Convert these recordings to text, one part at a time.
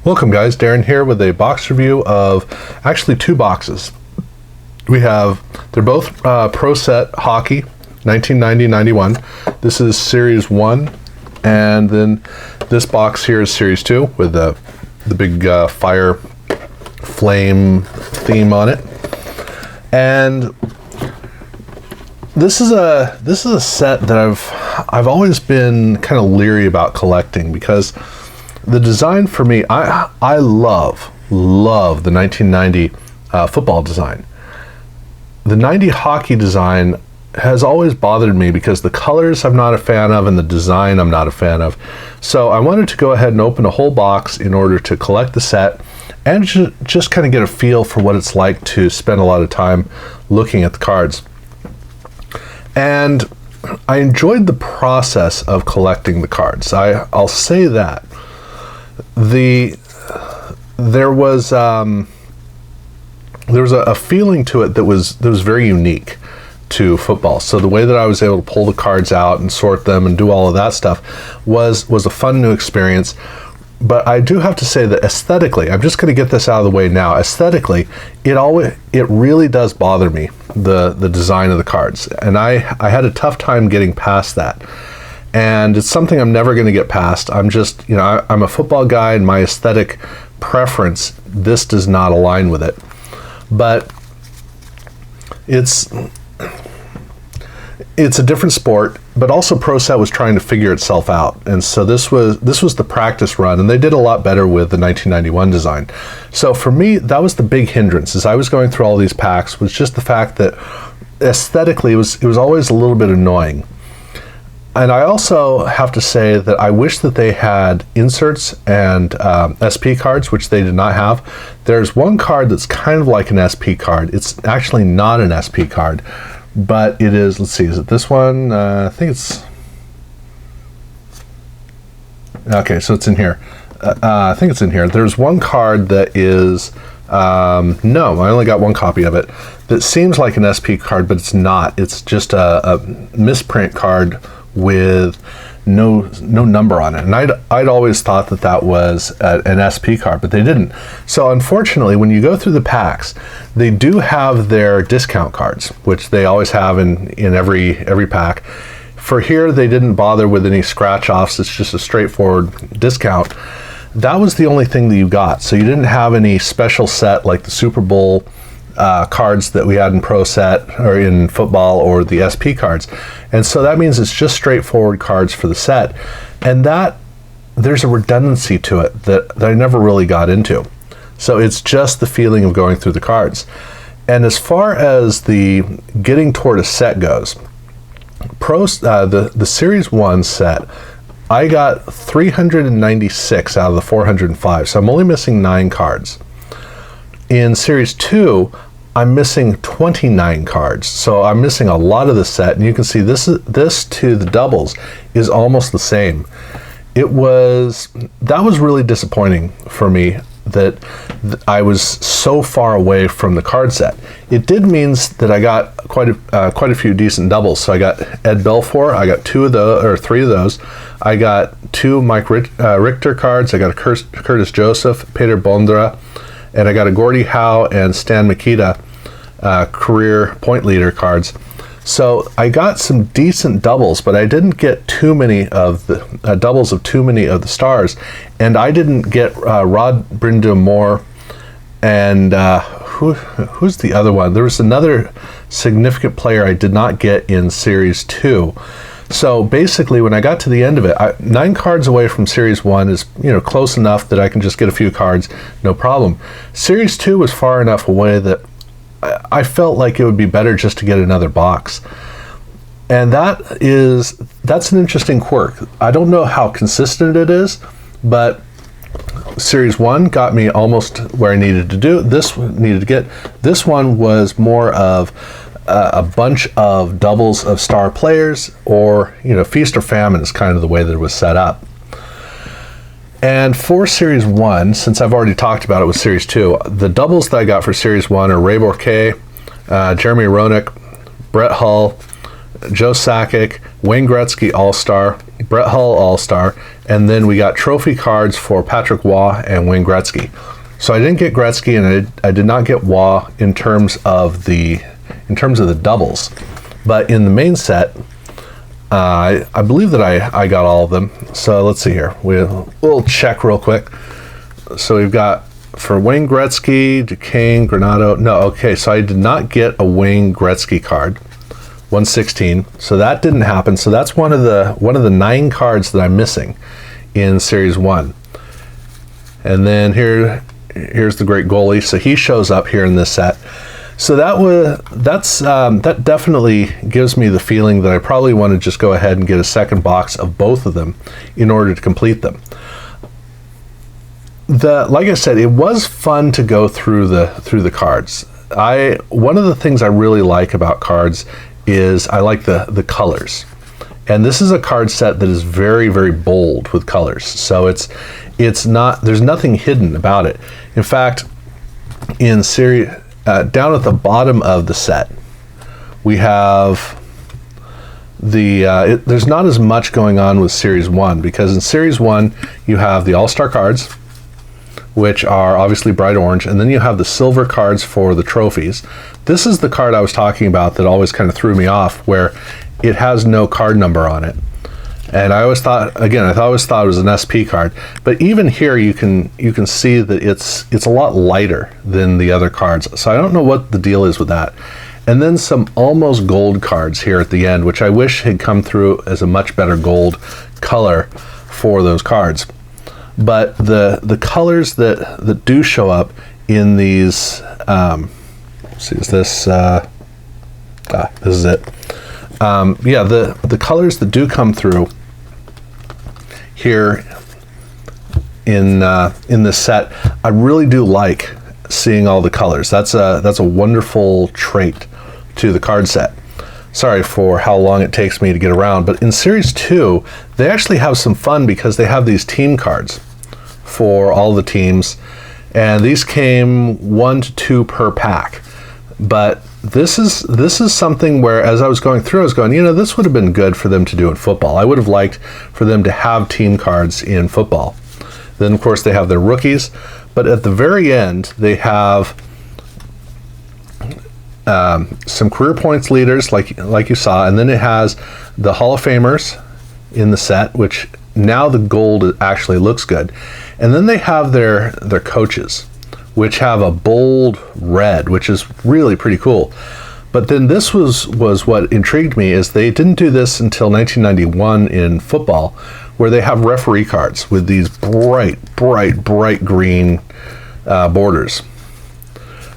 Welcome guys, Darren here with a box review of actually two boxes. They're both Pro Set Hockey 1990-91. This is Series 1, and then this box here is Series 2 with the big fire flame theme on it. And this is a set that I've always been kind of leery about collecting, because the design for me, I love the 1990 football design. The 90 hockey design has always bothered me because the colors I'm not a fan of and the design I'm not a fan of. So I wanted to go ahead and open a whole box in order to collect the set and just kind of get a feel for what it's like to spend a lot of time looking at the cards. And I enjoyed the process of collecting the cards. I'll say that. There was a feeling to it that was very unique to football. So the way that I was able to pull the cards out and sort them and do all of that stuff was a fun new experience. But I do have to say that aesthetically, I'm just going to get this out of the way now. Aesthetically, it really does bother me, the design of the cards, and I had a tough time getting past that. And it's something I'm never going to get past. I'm just, I'm a football guy, and my aesthetic preference, this does not align with it. But it's a different sport, but also Pro Set was trying to figure itself out. And so this was the practice run, and they did a lot better with the 1991 design. So for me, that was the big hindrance as I was going through all these packs, was just the fact that aesthetically it was always a little bit annoying. And I also have to say that I wish that they had inserts and SP cards, which they did not have. There's one card that's kind of like an SP card. It's actually not an SP card, but it is, let's see, is it this one? I think it's, okay, so it's in here. I think it's in here. There's one card that is, no, I only got one copy of it, that seems like an SP card, but it's not. It's just a misprint card with no number on it, and I'd always thought that was an SP card, but they didn't. So unfortunately, when you go through the packs, they do have their discount cards, which they always have in every pack. For here, they didn't bother with any scratch offs. It's just a straightforward discount. That was the only thing that you got. So you didn't have any special set like the Super Bowl cards that we had in Pro Set or in football, or the SP cards. And so that means it's just straightforward cards for the set, and that there's a redundancy to it that I never really got into. So it's just the feeling of going through the cards. And as far as the getting toward a set goes, the Series 1 set, I got 396 out of the 405, so I'm only missing 9 cards. In Series 2, I'm missing 29 cards, so I'm missing a lot of the set, and you can see this to the doubles is almost the same. That was really disappointing for me, that I was so far away from the card set. It did means that I got quite a few decent doubles. So I got Ed Belfour, I got 3 of those. I got 2 Mike Richter cards. I got a Curtis Joseph, Peter Bondra, and I got a Gordie Howe and Stan Mikita career point leader cards. So I got some decent doubles, but I didn't get too many of the doubles of too many of the stars, and I didn't get Rod Brind'Amour and who's the other one? There was another significant player I did not get in Series 2. So basically, when I got to the end of it, 9 cards away from Series 1 is close enough that I can just get a few cards, no problem. Series 2 was far enough away that I felt like it would be better just to get another box. And that's an interesting quirk. I don't know how consistent it is, but Series 1 got me almost where I needed to get. This one was more of a bunch of doubles of star players, or feast or famine is kind of the way that it was set up. And for Series 1, since I've already talked about it with Series 2, the doubles that I got for Series 1 are Ray Bourque, Jeremy Roenick, Brett Hull, Joe Sakic, Wayne Gretzky All-Star, Brett Hull All-Star, and then we got trophy cards for Patrick Waugh and Wayne Gretzky. So I didn't get Gretzky, and I did not get Waugh in terms of the doubles, but in the main set, I believe that I got all of them. So let's see here. We'll check real quick. So we've got for Wayne Gretzky, Duquesne, Granato. No, okay. So I did not get a Wayne Gretzky card, 116. So that didn't happen. So that's one of the 9 cards that I'm missing in Series 1. And then here's the great goalie. So he shows up here in this set. So that definitely gives me the feeling that I probably want to just go ahead and get a second box of both of them in order to complete them. Like I said, it was fun to go through the cards. One of the things I really like about cards is I like the colors. And this is a card set that is very, very bold with colors. So there's nothing hidden about it. In fact, in series down at the bottom of the set, we have there's not as much going on with Series 1, because in Series 1 you have the All-Star cards, which are obviously bright orange, and then you have the silver cards for the trophies. This is the card I was talking about that always kind of threw me off, where it has no card number on it. And I always thought it was an SP card, but even here you can see that it's a lot lighter than the other cards. So I don't know what the deal is with that. And then some almost gold cards here at the end, which I wish had come through as a much better gold color for those cards. But the colors that do show up in these, let's see, is this? This is it. Yeah, the colors that do come through here in this set, I really do like seeing all the colors. That's a wonderful trait to the card set. Sorry for how long it takes me to get around, but in Series 2, they actually have some fun because they have these team cards for all the teams, and these came 1 to 2 per pack. But this is something where, as I was going through, I was going, this would have been good for them to do in football. I would have liked for them to have team cards in football. Then, of course, they have their rookies, but at the very end, they have some career points leaders, like you saw, and then it has the Hall of Famers in the set, which now the gold actually looks good. And then they have their coaches, which have a bold red, which is really pretty cool. But then this was what intrigued me, is they didn't do this until 1991 in football, where they have referee cards with these bright green borders.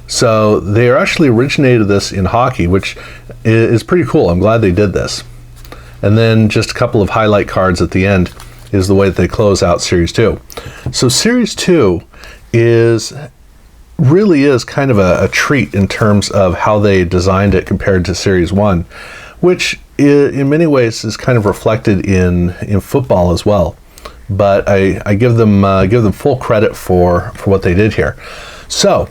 So they actually originated this in hockey, which is pretty cool. I'm glad they did this. And then just a couple of highlight cards at the end is the way that they close out Series 2. So Series 2 really is kind of a treat in terms of how they designed it compared to Series 1, which in many ways is kind of reflected in football as well. But I give them full credit for what they did here. So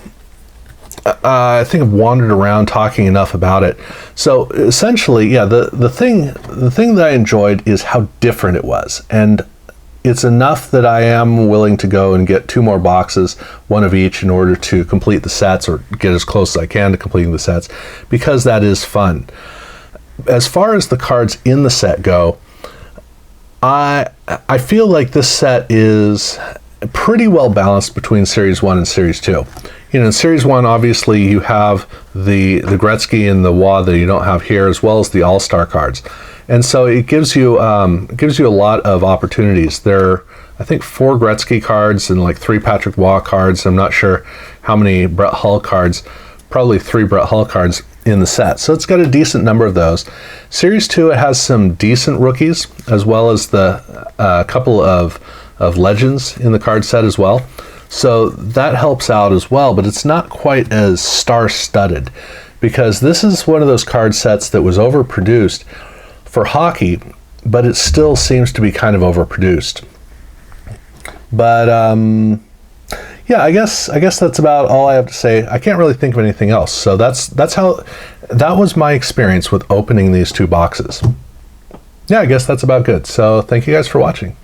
I think I've wandered around talking enough about it. So essentially, yeah, the thing that I enjoyed is how different it was, and it's enough that I am willing to go and get 2 more boxes, 1 of each, in order to complete the sets, or get as close as I can to completing the sets, because that is fun. As far as the cards in the set go, I feel like this set is pretty well balanced between Series 1 and Series 2. In Series 1, obviously, you have the Gretzky and the Waugh that you don't have here, as well as the All-Star cards. And so it gives you a lot of opportunities. There are, I think, 4 Gretzky cards and like 3 Patrick Waugh cards. I'm not sure how many Brett Hull cards, probably 3 Brett Hull cards in the set. So it's got a decent number of those. Series 2, it has some decent rookies, as well as the couple of legends in the card set as well. So that helps out as well, but it's not quite as star-studded, because this is one of those card sets that was overproduced for hockey, but it still seems to be kind of overproduced. But yeah, I guess that's about all I have to say. I can't really think of anything else. So that was my experience with opening these 2 boxes. yeah, I guess that's about good. So thank you guys for watching.